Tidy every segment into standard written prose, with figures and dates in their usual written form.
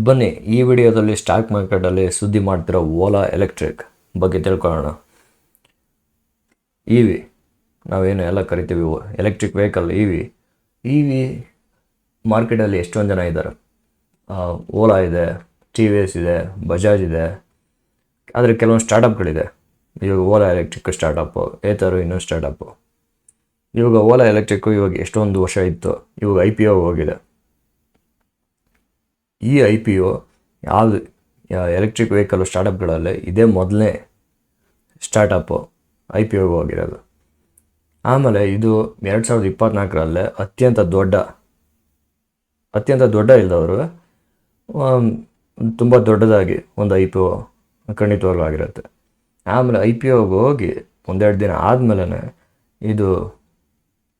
ಬನ್ನಿ ಈ ವಿಡಿಯೋದಲ್ಲಿ ಸ್ಟಾಕ್ ಮಾರ್ಕೆಟಲ್ಲಿ ಸುದ್ದಿ ಮಾಡ್ತಿರೋ ಓಲಾ ಎಲೆಕ್ಟ್ರಿಕ್ ಬಗ್ಗೆ ತಿಳ್ಕೊಳ್ಳೋಣ. ಇ ವಿ ನಾವೇನು ಎಲ್ಲ ಕರಿತೀವಿ, ಎಲೆಕ್ಟ್ರಿಕ್ ವೆಹಿಕಲ್ ಇ ವಿ ಮಾರ್ಕೆಟಲ್ಲಿ ಎಷ್ಟೊಂದು ಜನ ಇದ್ದಾರೆ. ಓಲಾ ಇದೆ, ಟಿ ವಿ ಎಸ್ ಇದೆ, ಬಜಾಜ್ ಇದೆ. ಆದರೆ ಕೆಲವೊಂದು ಸ್ಟಾರ್ಟಪ್ಗಳಿದೆ. ಇವಾಗ ಓಲಾ ಎಲೆಕ್ಟ್ರಿಕ್ ಸ್ಟಾರ್ಟಪ್ಪು, ಏತರು ಇನ್ನೊಂದು ಸ್ಟಾರ್ಟಪ್ಪು. ಇವಾಗ ಓಲಾ ಎಲೆಕ್ಟ್ರಿಕ್ಕು ಇವಾಗ ಎಷ್ಟೊಂದು ವರ್ಷ ಇತ್ತು, ಇವಾಗ IPO ಹೋಗಿದೆ. ಈ IPO ಯಾವುದು ಎಲೆಕ್ಟ್ರಿಕ್ ವೆಹಿಕಲ್ ಸ್ಟಾರ್ಟಪ್ಗಳಲ್ಲಿ ಇದೇ ಮೊದಲನೇ ಸ್ಟಾರ್ಟಪ್ಪು IPO ಹೋಗಿರೋದು. ಆಮೇಲೆ ಇದು 2024 ಅತ್ಯಂತ ದೊಡ್ಡ ಇಲ್ಲದವರು ತುಂಬ ದೊಡ್ಡದಾಗಿ ಒಂದು IPO ಖಂಡಿತವಾಗ್ಲೂ ಆಗಿರುತ್ತೆ. ಆಮೇಲೆ IPOಗೆ ಹೋಗಿ ಒಂದೆರಡು ದಿನ ಆದಮೇಲೆ ಇದು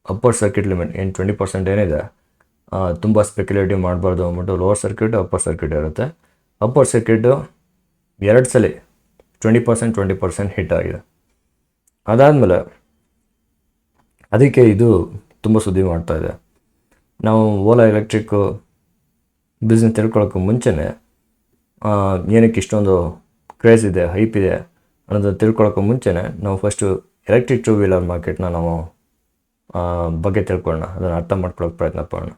ಅಪ್ಪರ್ ಸರ್ಕ್ಯೂಟ್ ಲಿಮಿಟ್ ಏನು 20% ಏನಿದೆ, ತುಂಬ ಸ್ಪೆಕ್ಯುಲೇಟಿವ್ ಮಾಡಬಾರ್ದು ಅಂದ್ಬಿಟ್ಟು ಲೋವರ್ ಸರ್ಕ್ಯೂಟ್ ಅಪ್ಪರ್ ಸರ್ಕ್ಯೂಟ್ ಇರುತ್ತೆ. ಅಪ್ಪರ್ ಸರ್ಕ್ಯೂಟು 2 ಸಲ 20% ಹಿಟ್ ಆಗಿದೆ. ಅದಾದಮೇಲೆ ಅದಕ್ಕೆ ಇದು ತುಂಬ ಸುದ್ದಿ ಮಾಡ್ತಾಯಿದೆ. ನಾವು ಓಲಾ ಎಲೆಕ್ಟ್ರಿಕ್ಕು ಬಿಸ್ನೆಸ್ ತಿಳ್ಕೊಳ್ಳೋಕ್ಕೂ ಮುಂಚೆನೇ ಏನಕ್ಕೆ ಇಷ್ಟೊಂದು ಕ್ರೇಜ್ ಇದೆ, ಹೈಪ್ ಇದೆ ಅನ್ನೋದನ್ನು ತಿಳ್ಕೊಳ್ಳೋಕ್ಕೂ ಮುಂಚೆನೇ ನಾವು ಫಸ್ಟು ಎಲೆಕ್ಟ್ರಿಕ್ ಟೂ ವೀಲರ್ ಮಾರ್ಕೆಟ್ನ ನಾವು ಬಗ್ಗೆ ತಿಳ್ಕೊಳ್ಳೋಣ, ಅದನ್ನು ಅರ್ಥ ಮಾಡ್ಕೊಳ್ಳೋಕೆ ಪ್ರಯತ್ನ ಪಡೋಣ.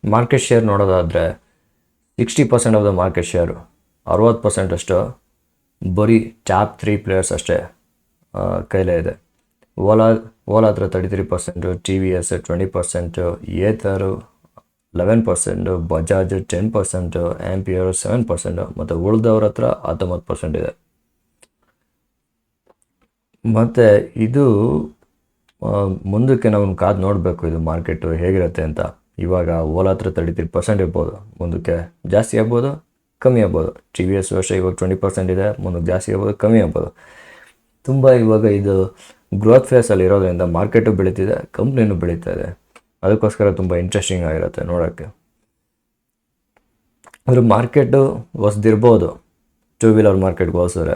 ಮಾರ್ಕೆಟ್ ಶೇರ್ ನೋಡೋದಾದರೆ 60% ಆಫ್ ದ ಮಾರ್ಕೆಟ್ ಶೇರು, 60% ಅಷ್ಟು ಬರೀ ಟಾಪ್ 3 ಪ್ಲೇಯರ್ಸ್ ಅಷ್ಟೇ ಕೈಲೇ ಇದೆ. ಓಲಾ ಹತ್ರ 33%, T V S 20%, Ather 11%, Bajaj 10%, Ampere 7% ಮತ್ತು ಉಳಿದವ್ರ ಹತ್ರ 19% ಇದೆ. ಮತ್ತು ಇದು ಮುಂದಕ್ಕೆ ನಾವು ಕಾದು ನೋಡಬೇಕು, ಇದು ಮಾರ್ಕೆಟು ಹೇಗಿರುತ್ತೆ ಅಂತ. ಇವಾಗ ಓಲಾ ಹತ್ರ 33% ಇರ್ಬೋದು, ಮುಂದಕ್ಕೆ ಜಾಸ್ತಿ ಆಗ್ಬೋದು, ಕಮ್ಮಿ ಆಗ್ಬೋದು. ಟಿ ವಿ ಎಸ್ ವರ್ಷ ಇವಾಗ 20% ಇದೆ, ಮುಂದಕ್ಕೆ ಜಾಸ್ತಿ ಆಗ್ಬೋದು, ಕಮ್ಮಿ ಆಗ್ಬೋದು. ತುಂಬ ಇವಾಗ ಇದು ಗ್ರೋತ್ ಫೇಸಲ್ಲಿ ಇರೋದ್ರಿಂದ ಮಾರ್ಕೆಟು ಬೆಳೀತಿದೆ, ಕಂಪ್ನಿನೂ ಬೆಳೀತಾ ಇದೆ. ಅದಕ್ಕೋಸ್ಕರ ತುಂಬ ಇಂಟ್ರೆಸ್ಟಿಂಗ್ ಆಗಿರುತ್ತೆ ನೋಡೋಕ್ಕೆ. ಅದ್ರ ಮಾರ್ಕೆಟು ಹೊಸದಿರ್ಬೋದು ಟೂ ವೀಲರ್ ಮಾರ್ಕೆಟ್ಗೆ ಹೋಲಿಸಿದ್ರೆ,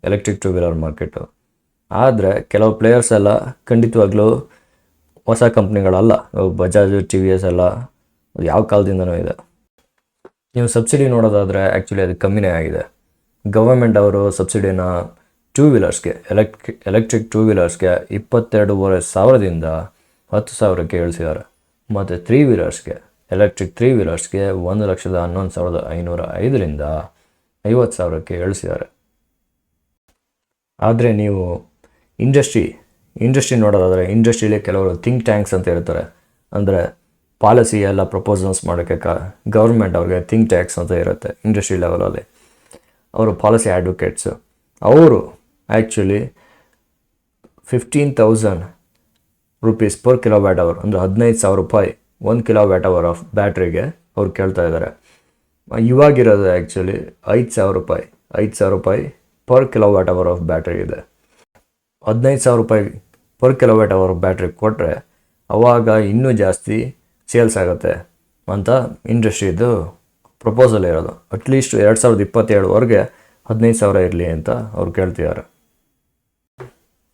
ಎಲೆಕ್ಟ್ರಿಕ್ ಟೂ ವೀಲರ್ ಮಾರ್ಕೆಟು. ಆದರೆ ಕೆಲವು ಪ್ಲೇಯರ್ಸ್ ಎಲ್ಲ ಖಂಡಿತವಾಗ್ಲೂ ಹೊಸ ಕಂಪ್ನಿಗಳಲ್ಲ. ಬಜಾಜ್ ಟಿ ವಿ ಎಸ್ ಎಲ್ಲ ಯಾವ ಕಾಲದಿಂದನೂ ಇದೆ. ನೀವು ಸಬ್ಸಿಡಿ ನೋಡೋದಾದರೆ ಆ್ಯಕ್ಚುಲಿ ಅದು ಕಮ್ಮಿನೇ ಆಗಿದೆ. ಗವರ್ಮೆಂಟ್ ಅವರು ಸಬ್ಸಿಡಿನ ಟೂ ವೀಲರ್ಸ್ಗೆ, ಎಲೆಕ್ಟ್ರಿಕ್ ಟೂ ವೀಲರ್ಸ್ಗೆ 22,500ದಿಂದ 10,000ಕ್ಕೆ ಇಳಿಸಿದ್ದಾರೆ. ಮತ್ತು ಎಲೆಕ್ಟ್ರಿಕ್ ತ್ರೀ ವೀಲರ್ಸ್ಗೆ 1,11,505ರಿಂದ 50,000ಕ್ಕೆ ಇಳಿಸಿದ್ದಾರೆ. ಆದರೆ ನೀವು ಇಂಡಸ್ಟ್ರಿ ನೋಡೋದಾದರೆ ಇಂಡಸ್ಟ್ರಿಯಲ್ಲಿ ಕೆಲವರು ಥಿಂಕ್ ಟ್ಯಾಂಕ್ಸ್ ಅಂತ ಇರ್ತಾರೆ. ಅಂದರೆ ಪಾಲಿಸಿ ಎಲ್ಲ ಪ್ರಪೋಸಲ್ಸ್ ಮಾಡೋಕ್ಕೆ ಗೌರ್ಮೆಂಟ್ ಅವ್ರಿಗೆ ಥಿಂಕ್ ಟ್ಯಾಂಕ್ಸ್ ಅಂತ ಇರುತ್ತೆ ಇಂಡಸ್ಟ್ರಿ ಲೆವೆಲಲ್ಲಿ. ಅವರು ಪಾಲಿಸಿ ಅಡ್ವೊಕೇಟ್ಸು. ಅವರು actually 15,000 rupees per kilowatt hour, ಅಂದರೆ 15,000 ರೂಪಾಯಿ 1 ಕಿಲೋವ್ಯಾಟ್ ಅವರ್ ಆಫ್ ಬ್ಯಾಟ್ರಿಗೆ ಅವ್ರು ಕೇಳ್ತಾ ಇದ್ದಾರೆ. ಇವಾಗಿರೋದು ಆ್ಯಕ್ಚುಲಿ 5,000 ರೂಪಾಯಿ per kilowatt hour of battery ಇದೆ. 15,000 ರೂಪಾಯಿ ಪರ್ ಕಿಲೋವ್ಯಾಟ್ ಅವರ್ ಬ್ಯಾಟ್ರಿ ಕೊಟ್ಟರೆ ಅವಾಗ ಇನ್ನೂ ಜಾಸ್ತಿ ಸೇಲ್ಸ್ ಆಗುತ್ತೆ ಅಂತ ಇಂಡಸ್ಟ್ರಿದು ಪ್ರಪೋಸಲ್ ಇರೋದು. ಅಟ್ಲೀಸ್ಟ್ 2027ವರೆಗೆ 15,000 ಇರಲಿ ಅಂತ ಅವ್ರು ಕೇಳ್ತಿದ್ದಾರೆ.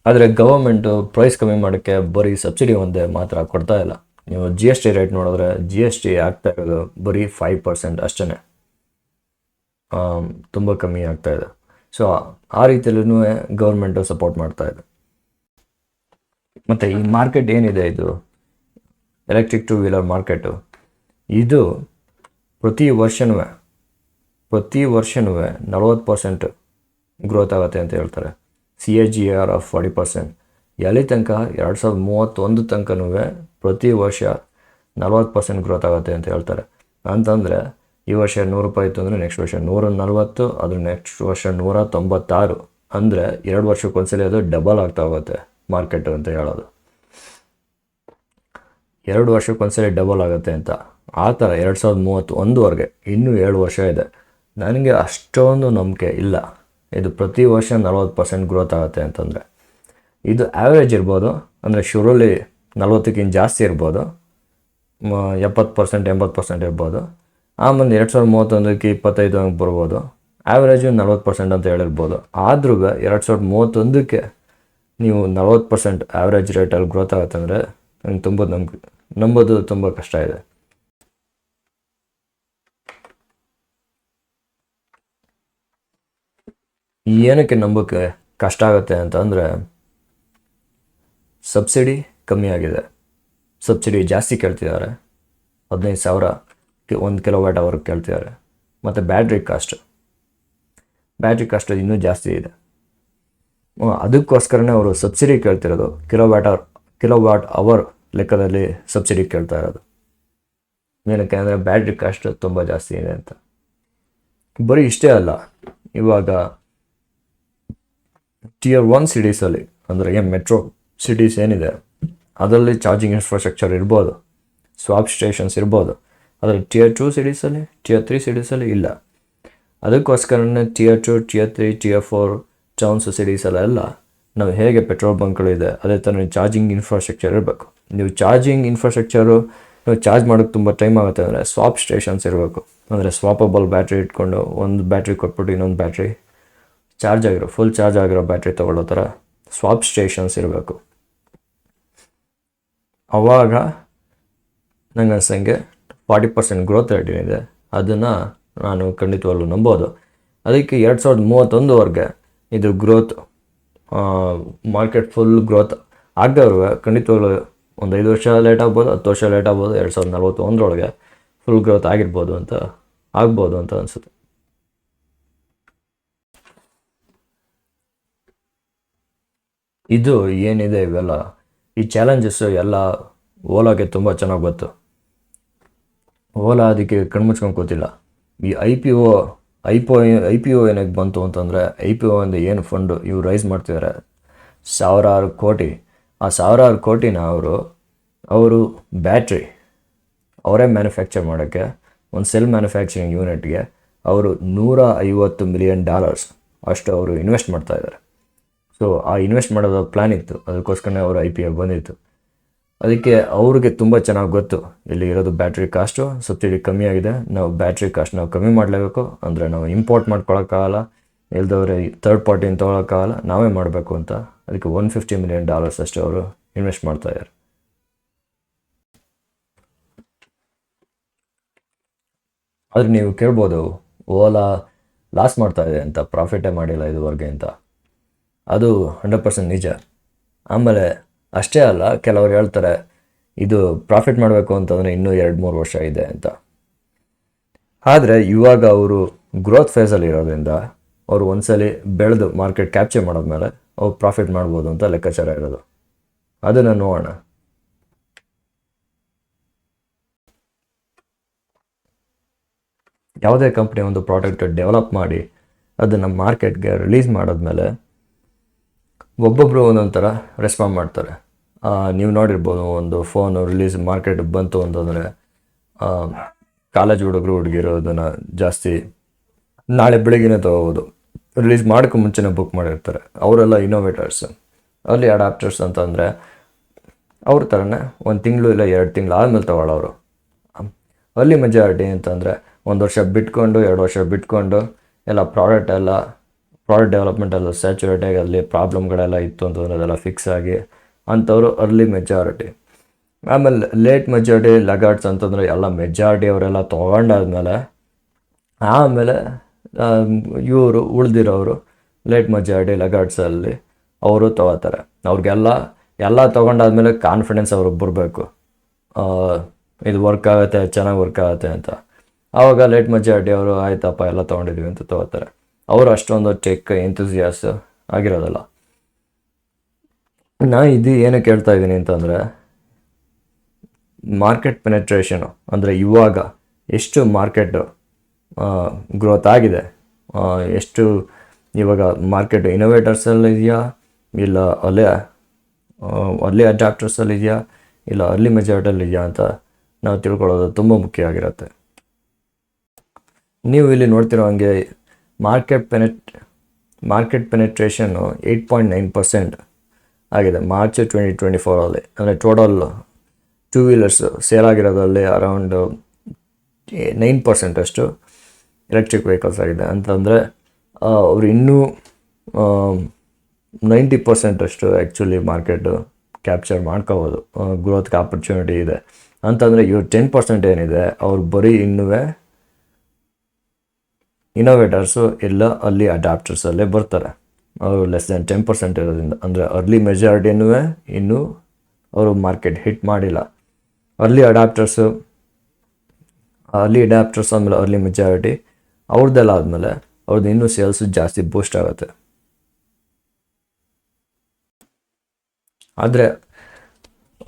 ಆದರೆ ಗವರ್ಮೆಂಟು ಪ್ರೈಸ್ ಕಮ್ಮಿ ಮಾಡೋಕ್ಕೆ ಬರೀ ಸಬ್ಸಿಡಿ ಒಂದೇ ಮಾತ್ರ ಕೊಡ್ತಾ ಇಲ್ಲ. ನೀವು GST ರೇಟ್ ನೋಡಿದ್ರೆ GST ಆಗ್ತಾ ಇರೋದು ಬರೀ 5% ಅಷ್ಟೇ, ತುಂಬ ಕಮ್ಮಿ ಆಗ್ತಾ ಇದೆ. ಸೊ ಆ ರೀತಿಯಲ್ಲೂ ಗೌರ್ಮೆಂಟು ಸಪೋರ್ಟ್ ಮಾಡ್ತಾ ಇದೆ. ಮತ್ತು ಈ ಮಾರ್ಕೆಟ್ ಏನಿದೆ, ಇದು ಎಲೆಕ್ಟ್ರಿಕ್ ಟೂ ವೀಲರ್ ಮಾರ್ಕೆಟು, ಇದು ಪ್ರತಿ ವರ್ಷವೂ 40% ಗ್ರೋತ್ ಆಗುತ್ತೆ ಅಂತ ಹೇಳ್ತಾರೆ. CAGR of 40%. ಎಲ್ಲಿ ತನಕ 2031 ತನಕನೂ ಪ್ರತಿ ವರ್ಷ 40% ಗ್ರೋತ್ ಆಗುತ್ತೆ ಅಂತ ಹೇಳ್ತಾರೆ. ಅಂತಂದರೆ ಈ ವರ್ಷ 100 ರೂಪಾಯಿ ಇತ್ತು ಅಂದರೆ ನೆಕ್ಸ್ಟ್ ವರ್ಷ 140, ಅದ್ರ ನೆಕ್ಸ್ಟ್ ವರ್ಷ 196. ಅಂದರೆ 2 ವರ್ಷಕ್ಕೊಂದ್ಸಲಿ ಅದು ಡಬಲ್ ಆಗ್ತಾ ಹೋಗುತ್ತೆ ಮಾರ್ಕೆಟು ಅಂತ ಹೇಳೋದು. 2 ವರ್ಷಕ್ಕೊಂದ್ಸಲಿ ಡಬಲ್ ಆಗುತ್ತೆ ಅಂತ. ಆ ಥರ 2031ವರೆಗೆ ಇನ್ನೂ 7 ವರ್ಷ ಇದೆ. ನನಗೆ ಅಷ್ಟೊಂದು ನಂಬಿಕೆ ಇಲ್ಲ ಇದು ಪ್ರತಿ ವರ್ಷ 40% ಗ್ರೋತ್ ಆಗುತ್ತೆ ಅಂತಂದರೆ. ಇದು ಆ್ಯಾವ್ರೇಜ್ ಇರ್ಬೋದು, ಅಂದರೆ ಶುರುವಲ್ಲಿ 40ಕ್ಕಿಂತ ಜಾಸ್ತಿ ಇರ್ಬೋದು, 70%, 80% ಇರ್ಬೋದು. ಆಮೇಲೆ 2031ಕ್ಕೆ 25 ಹಂಗೆ ಬರ್ಬೋದು. ಆ್ಯಾವ್ರೇಜು 40% ಅಂತ ಹೇಳಿರ್ಬೋದು. ಆದ್ರೂ 2031ಕ್ಕೆ ನೀವು 40% ಆ್ಯಾವ್ರೇಜ್ ರೇಟಲ್ಲಿ ಗ್ರೋತ್ ಆಗುತ್ತೆ ಅಂದರೆ ನಂಗೆ ನಂಬೋದು ತುಂಬ ಕಷ್ಟ ಇದೆ. ಏನಕ್ಕೆ ನಂಬೋಕ್ಕೆ ಕಷ್ಟ ಆಗುತ್ತೆ ಅಂತಂದರೆ ಸಬ್ಸಿಡಿ ಕಮ್ಮಿ ಆಗಿದೆ, ಸಬ್ಸಿಡಿ ಜಾಸ್ತಿ ಕೇಳ್ತಿದ್ದಾರೆ, 15,000 1 kWh ಕೇಳ್ತಿದ್ದಾರೆ. ಮತ್ತು ಬ್ಯಾಟ್ರಿ ಕಾಸ್ಟ್ ಇನ್ನೂ ಜಾಸ್ತಿ ಇದೆ. ಅದಕ್ಕೋಸ್ಕರನೇ ಅವರು ಸಬ್ಸಿಡಿ ಕೇಳ್ತಿರೋದು, ಕಿಲೋವಾಟ್ ಅವರ್ ಲೆಕ್ಕದಲ್ಲಿ ಸಬ್ಸಿಡಿ ಕೇಳ್ತಾ ಇರೋದು. ಏನಕ್ಕೆ ಅಂದರೆ ಬ್ಯಾಟ್ರಿ ಕಾಸ್ಟ್ ತುಂಬ ಜಾಸ್ತಿ ಇದೆ ಅಂತ. ಬರೀ ಇಷ್ಟೇ ಅಲ್ಲ, ಇವಾಗ Tier 1 ಸಿಟೀಸಲ್ಲಿ ಅಂದರೆ ಮೆಟ್ರೋ ಸಿಟೀಸ್ ಏನಿದೆ ಅದರಲ್ಲಿ ಚಾರ್ಜಿಂಗ್ ಇನ್ಫ್ರಾಸ್ಟ್ರಕ್ಚರ್ ಇರ್ಬೋದು, ಸ್ವಾಪ್ ಸ್ಟೇಷನ್ಸ್ ಇರ್ಬೋದು. ಅದರಲ್ಲಿ Tier 2 ಸಿಟೀಸಲ್ಲಿ, Tier 3 ಸಿಟೀಸಲ್ಲಿ ಇಲ್ಲ. ಅದಕ್ಕೋಸ್ಕರನೇ Tier 2, Tier 3, Tier 4 ಟೌನ್ಸ್ ಸಿಟೀಸಲ್ಲೆಲ್ಲ ನಾವು ಹೇಗೆ ಪೆಟ್ರೋಲ್ ಬಂಕ್ಗಳಿದೆ ಅದೇ ಥರ ಚಾರ್ಜಿಂಗ್ ಇನ್ಫ್ರಾಸ್ಟ್ರಕ್ಚರ್ ಇರಬೇಕು. ನೀವು ಚಾರ್ಜಿಂಗ್ ಇನ್ಫ್ರಾಸ್ಟ್ರಕ್ಚರು ಚಾರ್ಜ್ ಮಾಡೋಕ್ಕೆ ತುಂಬ ಟೈಮ್ ಆಗುತ್ತೆ ಅಂದರೆ ಸ್ವಾಪ್ ಸ್ಟೇಷನ್ಸ್ ಇರಬೇಕು. ಅಂದರೆ ಸ್ವಾಪಬಲ್ ಬ್ಯಾಟ್ರಿ ಇಟ್ಕೊಂಡು ಒಂದು ಬ್ಯಾಟ್ರಿ ಕೊಟ್ಬಿಟ್ಟು ಇನ್ನೊಂದು ಬ್ಯಾಟ್ರಿ ಫುಲ್ ಚಾರ್ಜ್ ಆಗಿರೋ ಬ್ಯಾಟ್ರಿ ತೊಗೊಳ್ಳೋ ಥರ ಸ್ವಾಪ್ ಸ್ಟೇಷನ್ಸ್ ಇರಬೇಕು. ಆವಾಗ ನಂಗೆ ಅನ್ಸಂಗೆ 40% ಗ್ರೋತ್ ರೇಟ್ ಏನಿದೆ ಅದನ್ನು ನಾನು ಖಂಡಿತವಾಗ್ಲೂ ನಂಬೋದು. ಅದಕ್ಕೆ 2031ವರೆಗೆ ಇದು ಗ್ರೋತ್ ಮಾರ್ಕೆಟ್ ಫುಲ್ ಗ್ರೋತ್ ಆಗದವ್ರು ಖಂಡಿತವಾಗ್ಲೂ ಒಂದು 5 ವರ್ಷ ಲೇಟ್ ಆಗ್ಬೋದು, 10 ವರ್ಷ ಲೇಟ್ ಆಗ್ಬೋದು, 2041 ಫುಲ್ ಗ್ರೋತ್ ಆಗ್ಬೋದು ಅಂತ ಅನಿಸುತ್ತೆ. ಇದು ಏನಿದೆ ಇವೆಲ್ಲ ಈ ಚಾಲೆಂಜಸ್ಸು ಎಲ್ಲ ಓಲಾಗೆ ತುಂಬ ಚೆನ್ನಾಗಿ ಗೊತ್ತು. ಓಲಾ ಅದಕ್ಕೆ ಕಣ್ಮುಚ್ಕೊಂಡು ಕೂತಿಲ್ಲ. ಈ ಐ ಪಿ ಒ ಏನಕ್ಕೆ ಬಂತು ಅಂತಂದರೆ IPO ಅಂದರೆ ಏನು ಫಂಡು ಇವ್ರು ರೈಸ್ ಮಾಡ್ತಿದ್ದಾರೆ 1000 ಕೋಟಿ. ಆ 1000 ಕೋಟಿನ ಅವರು ಬ್ಯಾಟ್ರಿ ಅವರೇ ಮ್ಯಾನುಫ್ಯಾಕ್ಚರ್ ಮಾಡೋಕ್ಕೆ ಒಂದು ಸೆಲ್ ಮ್ಯಾನುಫ್ಯಾಕ್ಚರಿಂಗ್ ಯೂನಿಟ್ಗೆ ಅವರು $150 ಮಿಲಿಯನ್ ಅಷ್ಟು ಅವರು ಇನ್ವೆಸ್ಟ್ ಮಾಡ್ತಾಯಿದ್ದಾರೆ. ಸೊ ಆ ಇನ್ವೆಸ್ಟ್ ಮಾಡೋದು ಪ್ಲ್ಯಾನ್ ಇತ್ತು, ಅದಕ್ಕೋಸ್ಕರನೇ ಅವರು IPO ಬಂದಿತ್ತು. ಅದಕ್ಕೆ ಅವ್ರಿಗೆ ತುಂಬ ಚೆನ್ನಾಗಿ ಗೊತ್ತು ಇಲ್ಲಿ ಇರೋದು ಬ್ಯಾಟ್ರಿ ಕಾಸ್ಟು ಸಬ್ಸಿಡಿ ಕಮ್ಮಿ ಆಗಿದೆ, ನಾವು ಬ್ಯಾಟ್ರಿ ಕಾಸ್ಟ್ ನಾವು ಕಮ್ಮಿ ಮಾಡಲೇಬೇಕು. ಅಂದರೆ ನಾವು ಇಂಪೋರ್ಟ್ ಮಾಡ್ಕೊಳಕ್ಕಾಗಲ್ಲ, ಇಲ್ದವ್ರೆ ಥರ್ಡ್ ಪಾರ್ಟಿನ ತೊಗೊಳಕ್ಕಾಗಲ್ಲ, ನಾವೇ ಮಾಡಬೇಕು ಅಂತ. ಅದಕ್ಕೆ $150 ಮಿಲಿಯನ್ ಅಷ್ಟು ಅವರು ಇನ್ವೆಸ್ಟ್ ಮಾಡ್ತಾಯಿದ್ದಾರೆ. ಆದರೆ ನೀವು ಕೇಳ್ಬೋದು ಓಲಾ ಲಾಸ್ ಮಾಡ್ತಾಯಿದೆ ಅಂತ, ಪ್ರಾಫಿಟೇ ಮಾಡಿಲ್ಲ ಇದುವರೆಗೆ ಅಂತ. ಅದು 100% ನಿಜ. ಆಮೇಲೆ ಅಷ್ಟೇ ಅಲ್ಲ, ಕೆಲವರು ಹೇಳ್ತಾರೆ ಇದು ಪ್ರಾಫಿಟ್ ಮಾಡಬೇಕು ಅಂತಂದರೆ ಇನ್ನೂ 2-3 ವರ್ಷ ಇದೆ ಅಂತ. ಆದರೆ ಇವಾಗ ಅವರು ಗ್ರೋತ್ ಫೇಸಲ್ಲಿ ಇರೋದ್ರಿಂದ ಅವರು ಒಂದ್ಸಲಿ ಬೆಳೆದು ಮಾರ್ಕೆಟ್ ಕ್ಯಾಪ್ಚರ್ ಮಾಡಿದ್ಮೇಲೆ ಅವ್ರು ಪ್ರಾಫಿಟ್ ಮಾಡ್ಬೋದು ಅಂತ ಲೆಕ್ಕಾಚಾರ ಇರೋದು. ಅದನ್ನು ನೋಡೋಣ. ಯಾವುದೇ ಕಂಪ್ನಿ ಒಂದು ಪ್ರಾಡಕ್ಟ್ ಡೆವಲಪ್ ಮಾಡಿ ಅದನ್ನು ಮಾರ್ಕೆಟ್ಗೆ ರಿಲೀಸ್ ಮಾಡಿದ್ಮೇಲೆ ಒಬ್ಬೊಬ್ಬರು ಒಂದೊಂದು ಥರ ರೆಸ್ಪಾಂಡ್ ಮಾಡ್ತಾರೆ. ನೀವು ನೋಡಿರ್ಬೋದು, ಒಂದು ಫೋನು ರಿಲೀಸ್ ಮಾರ್ಕೆಟ್ಗೆ ಬಂತು ಅಂತಂದರೆ ಕಾಲೇಜ್ ಹುಡುಗಿರು ಅದನ್ನು ಜಾಸ್ತಿ ನಾಳೆ ಬೆಳಗ್ಗೆನೇ ತೊಗೋಬೋದು. ರಿಲೀಸ್ ಮಾಡೋಕ್ಕೆ ಮುಂಚೆನೇ ಬುಕ್ ಮಾಡಿರ್ತಾರೆ. ಅವರೆಲ್ಲ ಇನೋವೇಟರ್ಸ್, ಅರ್ಲಿ ಅಡಾಪ್ಟರ್ಸ್ ಅಂತಂದರೆ ಅವ್ರ ಥರನೇ 1 ತಿಂಗಳು ಇಲ್ಲ 2 ತಿಂಗಳು ಆದಮೇಲೆ ತೊಗೊಳ್ಳೋರು. ಅರ್ಲಿ ಮೆಜಾರಿಟಿ ಅಂತಂದರೆ 1 ವರ್ಷ ಬಿಟ್ಕೊಂಡು 2 ವರ್ಷ ಬಿಟ್ಕೊಂಡು ಎಲ್ಲ ಪ್ರಾಡಕ್ಟ್ ಡೆವಲಪ್ಮೆಂಟ್ ಎಲ್ಲ ಸ್ಯಾಚುರೇಟಾಗಿ ಅಲ್ಲಿ ಪ್ರಾಬ್ಲಮ್ಗಳೆಲ್ಲ ಇತ್ತು ಅಂತಂದರೆ ಅದೆಲ್ಲ ಫಿಕ್ಸ್ ಆಗಿ ಅಂಥವ್ರು ಅರ್ಲಿ ಮೆಜಾರಿಟಿ. ಆಮೇಲೆ ಲೇಟ್ ಮೆಜಾರಿಟಿ ಲಗಾರ್ಡ್ಸ್ ಅಂತಂದರೆ ಎಲ್ಲ ಮೆಜಾರಿಟಿ ಅವರೆಲ್ಲ ತೊಗೊಂಡಾದ್ಮೇಲೆ ಆಮೇಲೆ ಇವರು ಉಳಿದಿರೋರು ಲೇಟ್ ಮೆಜಾರಿಟಿ ಲಗಾರ್ಡ್ಸಲ್ಲಿ ಅವರು ತೊಗೋತಾರೆ. ಎಲ್ಲ ತೊಗೊಂಡಾದ್ಮೇಲೆ ಕಾನ್ಫಿಡೆನ್ಸ್ ಅವ್ರಿಗೆ ಬರಬೇಕು, ಇದು ವರ್ಕ್ ಆಗುತ್ತೆ, ಚೆನ್ನಾಗಿ ವರ್ಕ್ ಆಗುತ್ತೆ ಅಂತ. ಆವಾಗ ಲೇಟ್ ಮೆಜಾರಿಟಿ ಅವರು ಆಯ್ತಪ್ಪ ಎಲ್ಲ ತೊಗೊಂಡಿದ್ವಿ ಅಂತ ತೊಗೋತಾರೆ. ಅವರು ಅಷ್ಟೊಂದು ಟೆಕ್ ಎಂಥೂಸಿಯಾಸ್ ಆಗಿರೋದಲ್ಲ. ಇದು ಏನಕ್ಕೆ ಹೇಳ್ತಾ ಇದ್ದೀನಿ ಅಂತಂದರೆ ಮಾರ್ಕೆಟ್ ಪೆನೆಟ್ರೇಷನು, ಅಂದರೆ ಇವಾಗ ಎಷ್ಟು ಮಾರ್ಕೆಟ್ ಗ್ರೋತ್ ಆಗಿದೆ, ಎಷ್ಟು ಇವಾಗ ಮಾರ್ಕೆಟ್ ಇನೋವೇಟರ್ಸಲ್ಲಿ ಇದೆಯಾ, ಇಲ್ಲ ಅಲ್ಲೇ ಅಡಾಪ್ಟರ್ಸಲ್ಲಿ ಇದೆಯಾ, ಇಲ್ಲ ಅರ್ಲಿ ಮೆಜಾರಿಟಿಯಲ್ಲಿ ಇದೆಯಾ ಅಂತ ನಾವು ತಿಳ್ಕೊಳ್ಳೋದು ತುಂಬ ಮುಖ್ಯ ಆಗಿರುತ್ತೆ. ನೀವು ಇಲ್ಲಿ ನೋಡ್ತಿರೋ ಹಂಗೆ ಮಾರ್ಕೆಟ್ ಪೆನೆಟ್ರೇಷನ್ನು 8.9% ಆಗಿದೆ ಮಾರ್ಚ್ 2024 ಅಂದರೆ ಟೋಟಲ್ 2 ವೀಲರ್ಸ್ ಸೇಲ್ ಆಗಿರೋದ್ರಲ್ಲಿ ಅರೌಂಡ್ 9% ಅಷ್ಟು ಎಲೆಕ್ಟ್ರಿಕ್ ವೆಹಿಕಲ್ಸ್ ಆಗಿದೆ ಅಂತಂದರೆ ಅವರು ಇನ್ನೂ 90% ಅಷ್ಟು ಆ್ಯಕ್ಚುಲಿ ಮಾರ್ಕೆಟು ಕ್ಯಾಪ್ಚರ್ ಮಾಡ್ಕೋಬೋದು, ಗ್ರೋತ್ಗೆ ಆಪರ್ಚುನಿಟಿ ಇದೆ. ಅಂತಂದರೆ ಇವ್ರು 10% ಏನಿದೆ ಅವ್ರು ಬರೀ ಇನ್ನೂ ಇನೋವೇಟರ್ಸು ಎಲ್ಲ ಅಲ್ಲಿ ಅಡಾಪ್ಟರ್ಸಲ್ಲೇ ಬರ್ತಾರೆ. ಅವರು ಲೆಸ್ ದೆನ್ 10% ಇರೋದ್ರಿಂದ, ಅಂದರೆ ಅರ್ಲಿ ಮೆಜಾರಿಟಿನೂ ಇನ್ನೂ ಅವರು ಮಾರ್ಕೆಟ್ ಹಿಟ್ ಮಾಡಿಲ್ಲ. ಅರ್ಲಿ ಅಡಾಪ್ಟರ್ಸ್ ಆದಮೇಲೆ ಅರ್ಲಿ ಮೆಜಾರಿಟಿ ಅವ್ರದ್ದೆಲ್ಲ ಆದಮೇಲೆ ಅವ್ರದ್ದು ಇನ್ನೂ ಸೇಲ್ಸು ಜಾಸ್ತಿ ಬೂಸ್ಟ್ ಆಗುತ್ತೆ. ಆದರೆ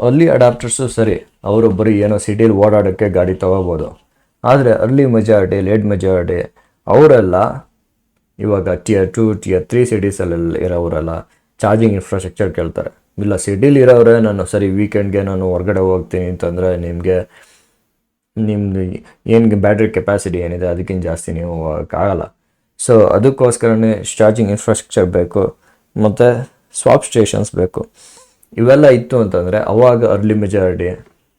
ಅರ್ಲಿ ಅಡಾಪ್ಟರ್ಸು ಸರಿ, ಅವರು ಬರೀ ಏನೋ ಸಿಟಿಲಿ ಓಡಾಡೋಕ್ಕೆ ಗಾಡಿ ತೊಗೋಬೋದು. ಆದರೆ ಅರ್ಲಿ ಮೆಜಾರಿಟಿ, ಲೇಟ್ ಮೆಜಾರಿಟಿ ಅವರೆಲ್ಲ ಇವಾಗ Tier 2 Tier 3 ಸಿಟೀಸಲ್ಲೆಲ್ಲ ಇರೋವರೆಲ್ಲ ಚಾರ್ಜಿಂಗ್ ಇನ್ಫ್ರಾಸ್ಟ್ರಕ್ಚರ್ ಕೇಳ್ತಾರೆ. ಇಲ್ಲ ಸಿಟೀಲಿ ಇರೋರೆ ನಾನು ಸರಿ ವೀಕೆಂಡ್ಗೆ ನಾನು ಹೊರಗಡೆ ಹೋಗ್ತೀನಿ ಅಂತಂದರೆ ನಿಮ್ಮದು ಏನು ಬ್ಯಾಟ್ರಿ ಕೆಪಾಸಿಟಿ ಏನಿದೆ ಅದಕ್ಕಿಂತ ಜಾಸ್ತಿ ನೀವು ಹೋಗೋಕ್ಕಾಗಲ್ಲ. ಸೊ ಅದಕ್ಕೋಸ್ಕರನೇ ಚಾರ್ಜಿಂಗ್ ಇನ್ಫ್ರಾಸ್ಟ್ರಕ್ಚರ್ ಬೇಕು ಮತ್ತು ಸ್ವಾಪ್ ಸ್ಟೇಷನ್ಸ್ ಬೇಕು. ಇವೆಲ್ಲ ಇತ್ತು ಅಂತಂದರೆ ಅವಾಗ ಅರ್ಲಿ ಮೆಜಾರಿಟಿ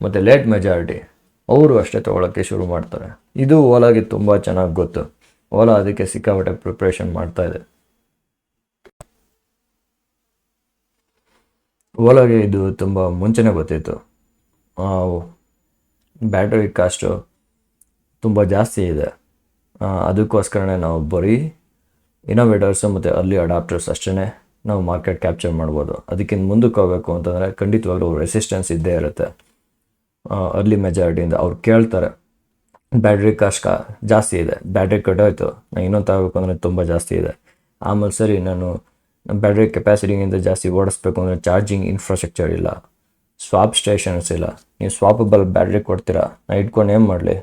ಮತ್ತು ಲೇಟ್ ಮೆಜಾರಿಟಿ ಅವರು ಅಷ್ಟೇ ತೊಗೊಳಕ್ಕೆ ಶುರು ಮಾಡ್ತಾರೆ. ಇದು ಓಲಾಗೆ ತುಂಬ ಚೆನ್ನಾಗಿ ಗೊತ್ತು. ಓಲಾ ಅದಕ್ಕೆ ಸಿಕ್ಕಾಪಟ್ಟೆ ಪ್ರಿಪ್ರೇಷನ್ ಮಾಡ್ತಾ ಇದೆ. ಓಲಾಗೆ ಇದು ತುಂಬ ಮುಂಚೆನೇ ಗೊತ್ತಿತ್ತು. ಬ್ಯಾಟ್ರಿ ಕಾಸ್ಟು ತುಂಬ ಜಾಸ್ತಿ ಇದೆ, ಅದಕ್ಕೋಸ್ಕರನೇ ನಾವು ಬರೀ ಇನೋವೇಟರ್ಸು ಮತ್ತು ಅರ್ಲಿ ಅಡಾಪ್ಟರ್ಸ್ ಅಷ್ಟೇ ನಾವು ಮಾರ್ಕೆಟ್ ಕ್ಯಾಪ್ಚರ್ ಮಾಡ್ಬೋದು. ಅದಕ್ಕಿಂತ ಮುಂದಕ್ಕೆ ಹೋಗಬೇಕು ಅಂತಂದರೆ ಖಂಡಿತವಾಗ್ಲೂ ರೆಸಿಸ್ಟೆನ್ಸ್ ಇದ್ದೇ ಇರುತ್ತೆ. ಅರ್ಲಿ ಮೆಜಾರಿಟಿಯಿಂದ ಅವ್ರು ಕೇಳ್ತಾರೆ, ಬ್ಯಾಟ್ರಿ ಕಾಸ್ಟ್ ಜಾಸ್ತಿ ಇದೆ, ಬ್ಯಾಟ್ರಿ ಕಟ್ಟೋಯ್ತು, ನಾನು ಇನ್ನೊಂದು ತಗೋಬೇಕು ಅಂದರೆ ತುಂಬ ಜಾಸ್ತಿ ಇದೆ. ಆಮೇಲೆ ಸರಿ ನಾನು ಬ್ಯಾಟ್ರಿ ಕೆಪಾಸಿಟಿಗಿಂತ ಜಾಸ್ತಿ ಓಡಿಸ್ಬೇಕು ಅಂದರೆ ಚಾರ್ಜಿಂಗ್ ಇನ್ಫ್ರಾಸ್ಟ್ರಕ್ಚರ್ ಇಲ್ಲ, ಸ್ವಾಪ್ ಸ್ಟೇಷನ್ಸ್ ಇಲ್ಲ. ನೀವು ಸ್ವಾಪಬಲ್ ಬ್ಯಾಟ್ರಿ ಕೊಡ್ತೀರಾ, ನಾನು ಇಟ್ಕೊಂಡು ಏನು ಮಾಡಲಿ,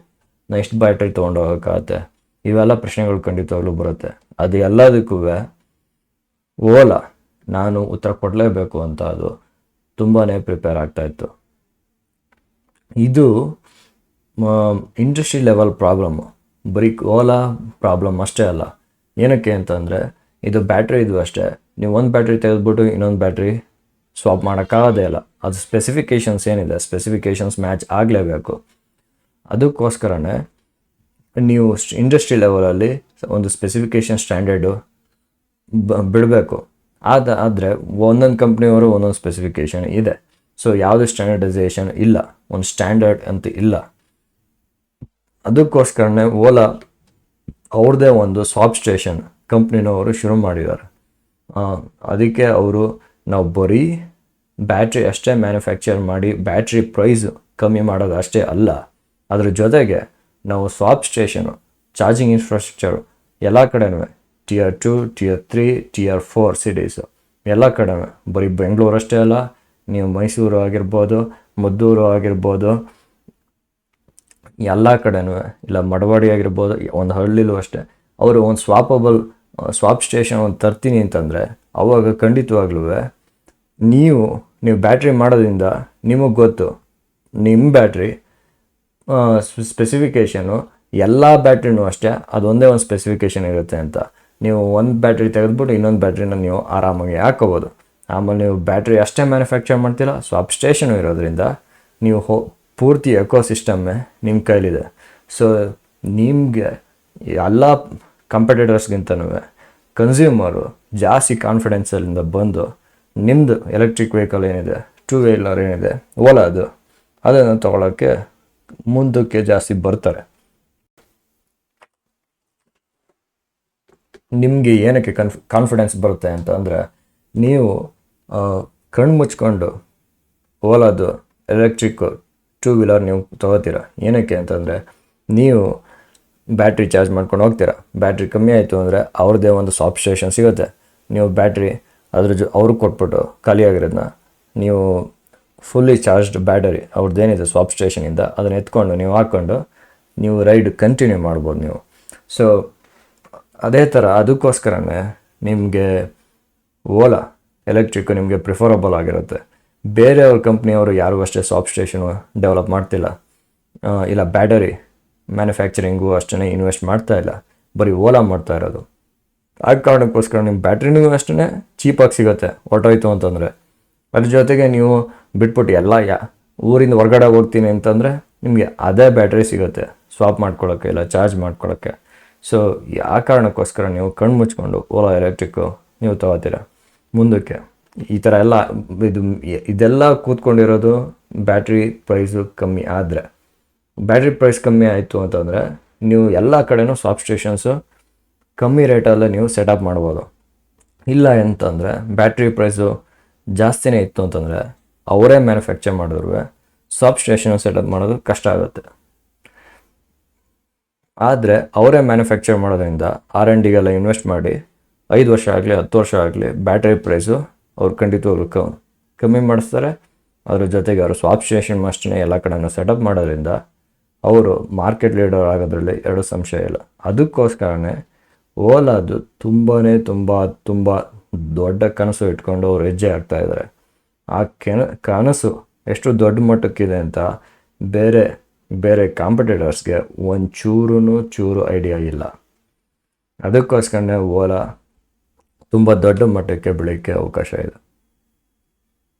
ನಾನು ಎಷ್ಟು ಬ್ಯಾಟ್ರಿ ತೊಗೊಂಡೋಗೋಕ್ಕಾಗತ್ತೆ? ಇವೆಲ್ಲ ಪ್ರಶ್ನೆಗಳು ಖಂಡಿತವಾಗ್ಲೂ ಬರುತ್ತೆ. ಅದು ಎಲ್ಲದಕ್ಕೂ ಓಲಾ ನಾನು ಉತ್ತರ ಕೊಡಲೇಬೇಕು ಅಂತ ಅದು ತುಂಬಾ ಪ್ರಿಪೇರ್ ಆಗ್ತಾಯಿತ್ತು. ಇದು ಇಂಡಸ್ಟ್ರಿ ಲೆವೆಲ್ ಪ್ರಾಬ್ಲಮ್ಮು, ಬರೀ ಓಲಾ ಪ್ರಾಬ್ಲಮ್ ಅಷ್ಟೇ ಅಲ್ಲ. ಏನಕ್ಕೆ ಅಂತಂದರೆ ಇದು ಬ್ಯಾಟ್ರಿದು ಅಷ್ಟೇ. ನೀವು ಒಂದು ಬ್ಯಾಟ್ರಿ ತೆಗೆದುಬಿಟ್ಟು ಇನ್ನೊಂದು ಬ್ಯಾಟ್ರಿ ಸ್ವಾಪ್ ಮಾಡೋಕ್ಕಾಗೋದೇ ಇಲ್ಲ. ಅದು ಸ್ಪೆಸಿಫಿಕೇಷನ್ಸ್ ಏನಿದೆ, ಸ್ಪೆಸಿಫಿಕೇಷನ್ಸ್ ಮ್ಯಾಚ್ ಆಗಲೇಬೇಕು. ಅದಕ್ಕೋಸ್ಕರನೇ ನೀವು ಇಂಡಸ್ಟ್ರಿ ಲೆವೆಲಲ್ಲಿ ಒಂದು ಸ್ಪೆಸಿಫಿಕೇಷನ್ ಸ್ಟ್ಯಾಂಡರ್ಡು ಬಿಡಬೇಕು. ಆದರೆ ಒಂದೊಂದು ಕಂಪ್ನಿಯವರು ಒಂದೊಂದು ಸ್ಪೆಸಿಫಿಕೇಷನ್ ಇದೆ. ಸೊ ಯಾವುದು ಸ್ಟ್ಯಾಂಡರ್ಡೈಸೇಷನ್ ಇಲ್ಲ, ಒಂದು ಸ್ಟ್ಯಾಂಡರ್ಡ್ ಅಂತ ಇಲ್ಲ. ಅದಕ್ಕೋಸ್ಕರನೇ ಓಲಾ ಅವ್ರದ್ದೇ ಒಂದು ಸ್ವಾಪ್ ಸ್ಟೇಷನ್ ಕಂಪ್ನಿನವರು ಶುರು ಮಾಡಿದ್ದಾರೆ. ಅದಕ್ಕೆ ಅವರು ನಾವು ಬರೀ ಬ್ಯಾಟ್ರಿ ಅಷ್ಟೇ ಮ್ಯಾನುಫ್ಯಾಕ್ಚರ್ ಮಾಡಿ ಬ್ಯಾಟ್ರಿ ಪ್ರೈಸ್ ಕಮ್ಮಿ ಮಾಡೋದು ಅಷ್ಟೇ ಅಲ್ಲ, ಅದ್ರ ಜೊತೆಗೆ ನಾವು ಸ್ವಾಪ್ ಸ್ಟೇಷನು, ಚಾರ್ಜಿಂಗ್ ಇನ್ಫ್ರಾಸ್ಟ್ರಕ್ಚರು ಎಲ್ಲ ಕಡೆನೂ Tier 2 Tier 3 Tier 4 ಸಿಟೀಸು ಎಲ್ಲ ಕಡೆನೂ, ಬರೀ ಬೆಂಗಳೂರು ಅಷ್ಟೇ ಅಲ್ಲ, ನೀವು ಮೈಸೂರು ಆಗಿರ್ಬೋದು, ಮದ್ದೂರು ಆಗಿರ್ಬೋದು, ಎಲ್ಲ ಕಡೆನೂ, ಇಲ್ಲ ಮಡವಾಡಿ ಆಗಿರ್ಬೋದು, ಒಂದು ಹಳ್ಳಿಲೂ ಅಷ್ಟೇ ಅವರು ಒಂದು ಸ್ವಾಪ್ ಸ್ಟೇಷನ್ ಒಂದು ತರ್ತೀನಿ ಅಂತಂದರೆ ಅವಾಗ ಖಂಡಿತವಾಗ್ಲೂ ನೀವು ಬ್ಯಾಟ್ರಿ ಮಾಡೋದ್ರಿಂದ ನಿಮಗೆ ಗೊತ್ತು ನಿಮ್ಮ ಬ್ಯಾಟ್ರಿ ಸ್ಪೆಸಿಫಿಕೇಷನು ಎಲ್ಲ ಬ್ಯಾಟ್ರಿನೂ ಅಷ್ಟೇ ಅದೊಂದೇ ಒಂದು ಸ್ಪೆಸಿಫಿಕೇಷನ್ ಇರುತ್ತೆ ಅಂತ. ನೀವು ಒಂದು ಬ್ಯಾಟ್ರಿ ತೆಗೆದುಬಿಟ್ಟು ಇನ್ನೊಂದು ಬ್ಯಾಟ್ರಿನ ನೀವು ಆರಾಮಾಗಿ ಹಾಕೋಬೋದು. ಆಮೇಲೆ ನೀವು ಬ್ಯಾಟ್ರಿ ಅಷ್ಟೇ ಮ್ಯಾನುಫ್ಯಾಕ್ಚರ್ ಮಾಡ್ತೀರಾ, ಸ್ವಾಪ್ ಸ್ಟೇಷನು ಇರೋದ್ರಿಂದ ನೀವು ಪೂರ್ತಿ ಎಕೋಸಿಸ್ಟಮ್ಮೇ ನಿಮ್ಮ ಕೈಲಿದೆ. ಸೊ ನಿಮಗೆ ಎಲ್ಲ ಕಂಪಿಟೇಟರ್ಸ್ಗಿಂತನೂ ಕನ್ಸ್ಯೂಮರು ಜಾಸ್ತಿ ಕಾನ್ಫಿಡೆನ್ಸಲ್ಲಿಂದ ಬಂದು ನಿಮ್ಮದು ಎಲೆಕ್ಟ್ರಿಕ್ ವೆಹಿಕಲ್ ಏನಿದೆ, 2 ವೀಲರ್ ಏನಿದೆ ಓಲಾದು, ಅದನ್ನು ತೊಗೊಳಕ್ಕೆ ಮುಂದಕ್ಕೆ ಜಾಸ್ತಿ ಬರ್ತಾರೆ. ನಿಮಗೆ ಏನಕ್ಕೆ ಕಾನ್ಫಿಡೆನ್ಸ್ ಬರುತ್ತೆ ಅಂತ ಅಂದರೆ, ನೀವು ಕಣ್ಣು ಮುಚ್ಕೊಂಡು ಓಲಾದು ಎಲೆಕ್ಟ್ರಿಕ್ 2 ವೀಲರ್ ನೀವು ತೊಗೋತೀರ. ಏನಕ್ಕೆ ಅಂತಂದರೆ ನೀವು ಬ್ಯಾಟ್ರಿ ಚಾರ್ಜ್ ಮಾಡ್ಕೊಂಡು ಹೋಗ್ತೀರಾ, ಬ್ಯಾಟ್ರಿ ಕಮ್ಮಿ ಆಯಿತು ಅಂದರೆ ಅವ್ರದ್ದೇ ಒಂದು ಸ್ವಾಪ್ ಸ್ಟೇಷನ್ ಸಿಗುತ್ತೆ. ನೀವು ಬ್ಯಾಟ್ರಿ ಅವ್ರಿಗೆ ಕೊಟ್ಬಿಟ್ಟು ಖಾಲಿಯಾಗಿರೋದನ್ನ ನೀವು ಫುಲ್ಲಿ ಚಾರ್ಜ್ಡ್ ಬ್ಯಾಟರಿ ಅವ್ರದ್ದೇನಿದೆ ಸ್ವಾಪ್ ಸ್ಟೇಷನಿಂದ ಅದನ್ನು ಎತ್ಕೊಂಡು ನೀವು ಹಾಕ್ಕೊಂಡು ನೀವು ರೈಡ್ ಕಂಟಿನ್ಯೂ ಮಾಡ್ಬೋದು ನೀವು. ಸೊ ಅದೇ ಥರ ಅದಕ್ಕೋಸ್ಕರನೇ ನಿಮಗೆ ಓಲಾ ಎಲೆಕ್ಟ್ರಿಕ್ಕು ನಿಮಗೆ ಪ್ರಿಫರಬಲ್ ಆಗಿರುತ್ತೆ. ಬೇರೆಯವ್ರ ಕಂಪ್ನಿಯವರು ಯಾರೂ ಅಷ್ಟೇ ಸ್ವಾಪ್ ಸ್ಟೇಷನು ಡೆವಲಪ್ ಮಾಡ್ತಿಲ್ಲ, ಇಲ್ಲ ಬ್ಯಾಟರಿ ಮ್ಯಾನುಫ್ಯಾಕ್ಚರಿಂಗು ಅಷ್ಟೇ ಇನ್ವೆಸ್ಟ್ ಮಾಡ್ತಾ ಇಲ್ಲ, ಬರೀ ಓಲಾ ಮಾಡ್ತಾ ಇರೋದು. ಆ ಕಾರಣಕ್ಕೋಸ್ಕರ ನಿಮ್ಮ ಬ್ಯಾಟ್ರಿನೂ ಅಷ್ಟೇ ಚೀಪಾಗಿ ಸಿಗುತ್ತೆ ಹೊರಟೋಯ್ತು ಅಂತಂದರೆ. ಅದ್ರ ಜೊತೆಗೆ ನೀವು ಬಿಟ್ಬಿಟ್ಟು ಊರಿಂದ ಹೊರಗಡೆ ಹೋಗ್ತೀನಿ ಅಂತಂದರೆ ನಿಮಗೆ ಅದೇ ಬ್ಯಾಟ್ರಿ ಸಿಗುತ್ತೆ ಸ್ವಾಪ್ ಮಾಡ್ಕೊಳ್ಳೋಕ್ಕೆ ಇಲ್ಲ ಚಾರ್ಜ್ ಮಾಡ್ಕೊಳ್ಳೋಕ್ಕೆ. ಸೊ ಆ ಕಾರಣಕ್ಕೋಸ್ಕರ ನೀವು ಕಣ್ಣು ಮುಚ್ಕೊಂಡು ಓಲಾ ಎಲೆಕ್ಟ್ರಿಕ್ಕು ನೀವು ತಗೋತೀರ. ಮುಂದಕ್ಕೆ ಈ ಥರ ಎಲ್ಲ ಇದೆಲ್ಲ ಕೂತ್ಕೊಂಡಿರೋದು ಬ್ಯಾಟ್ರಿ ಪ್ರೈಸು ಕಮ್ಮಿ ಆದರೆ. ಬ್ಯಾಟ್ರಿ ಪ್ರೈಸ್ ಕಮ್ಮಿ ಆಯಿತು ಅಂತಂದರೆ ನೀವು ಎಲ್ಲ ಕಡೆನೂ ಸಾಫ್ಟ್ ಸ್ಟೇಷನ್ಸು ಕಮ್ಮಿ ರೇಟಲ್ಲೇ ನೀವು ಸೆಟಪ್ ಮಾಡ್ಬೋದು. ಇಲ್ಲ ಅಂತಂದರೆ ಬ್ಯಾಟ್ರಿ ಪ್ರೈಸು ಜಾಸ್ತಿನೇ ಇತ್ತು ಅಂತಂದರೆ ಅವರೇ ಮ್ಯಾನುಫ್ಯಾಕ್ಚರ್ ಮಾಡಿದ್ರು ಸಾಫ್ಟ್ ಸ್ಟೇಷನ್ ಸೆಟಪ್ ಮಾಡೋದು ಕಷ್ಟ ಆಗುತ್ತೆ. ಆದರೆ ಅವರೇ ಮ್ಯಾನುಫ್ಯಾಕ್ಚರ್ ಮಾಡೋದ್ರಿಂದ R&Dಗೆಲ್ಲ ಇನ್ವೆಸ್ಟ್ ಮಾಡಿ 5 ವರ್ಷ ಆಗಲಿ 10 ವರ್ಷ ಆಗಲಿ ಬ್ಯಾಟ್ರಿ ಪ್ರೈಸು ಅವ್ರು ಖಂಡಿತವಾಗ್ಲೂ ಕಮ್ಮಿ ಮಾಡಿಸ್ತಾರೆ. ಅದ್ರ ಜೊತೆಗೆ ಅವರು ಸಾಫ್ಟ್ ಸ್ಟೇಷನ್ ಅಷ್ಟೇ ಎಲ್ಲ ಕಡೆನೂ ಸೆಟಪ್ ಮಾಡೋದ್ರಿಂದ ಅವರು ಮಾರ್ಕೆಟ್ ಲೀಡರ್ ಆಗೋದ್ರಲ್ಲಿ ಎರಡು ಸಂಶಯ ಇಲ್ಲ. ಅದಕ್ಕೋಸ್ಕರನೇ ಓಲಾದು ತುಂಬ ದೊಡ್ಡ ಕನಸು ಇಟ್ಕೊಂಡು ಅವ್ರು ಹೆಜ್ಜೆ ಆಗ್ತಾ ಇದ್ದಾರೆ. ಆ ಕನಸು ಎಷ್ಟು ದೊಡ್ಡ ಮಟ್ಟಕ್ಕಿದೆ ಅಂತ ಬೇರೆ ಕಾಂಪಿಟೇಟರ್ಸ್ಗೆ ಚೂರು ಐಡಿಯಾ ಇಲ್ಲ. ಅದಕ್ಕೋಸ್ಕರನೇ ಓಲಾ ತುಂಬ ದೊಡ್ಡ ಮಟ್ಟಕ್ಕೆ ಬೆಳೀಲಿಕ್ಕೆ ಅವಕಾಶ ಇದೆ.